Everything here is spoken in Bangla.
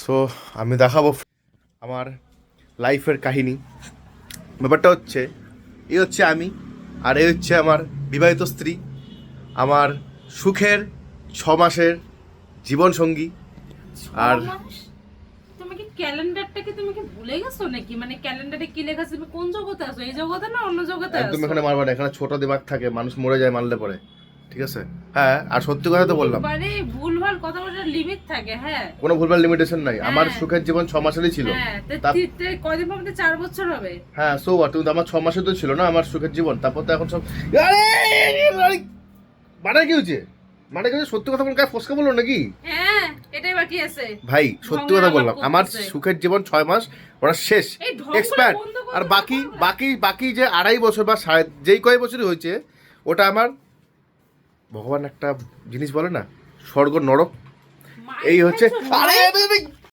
সো আমি দেখাবো আমার লাইফের কাহিনী। ব্যাপারটা হচ্ছে এই হচ্ছে আমি, আর এই হচ্ছে আমার বিবাহিত স্ত্রী, আমার সুখের 6 মাসের জীবন সঙ্গী। আর তুমি কি ক্যালেন্ডারটাকে তুমি কি ভুলে গেছো নাকি? মানে ক্যালেন্ডারে কি লেখা আছে? তুমি কোন জগতে আছো? এই জগতে না অন্য জগতে একদম আছো? এখানে মারবা না, এখানে ছোট দিমাগ থাকে, মানুষ মরে যায় মারলে পরে। ঠিক আছে, হ্যাঁ, আর সত্যি কথা তো বললাম, মানে ভুলভাল কথা বলার লিমিট থাকে। হ্যাঁ কোনো ভুলভাল লিমিটেশন নাই। আমার হ্যাঁ। সুখের জীবন 6 মাসেরই ছিল। হ্যাঁ তা- কদিন পর 4 বছর হবে। হ্যাঁ, সো হোয়াট, কিন্তু আমার 6 মাসে তো ছিল না আমার সুখের জীবন। তারপর তো এখন সব আরে মারা কি হয়েছে, মারা কি হয়েছে? সত্যি কথা বল, গায়ে ফসকা বললো নাকি? হ্যাঁ এটাই বাকি আছে। ভাই সত্যি ঢঙের কথা আলাপ বললাম, আমার করতেছে। সুখের জীবন 6 মাস, ওরা শেষ, এই ঢঙগুলো এক্সপায়ার। বন্ধ করো আর তো বাকি তোমরা। বাকি বাকি যে 2.5 বছর বা যেই কয় বছরই হয়েছে, ওটা আমার ভগবান একটা জিনিস বলে না, স্বর্গ নরক। মাইর এই হচ্ছে খাইছো, আরে মাইর? আরে, আরে,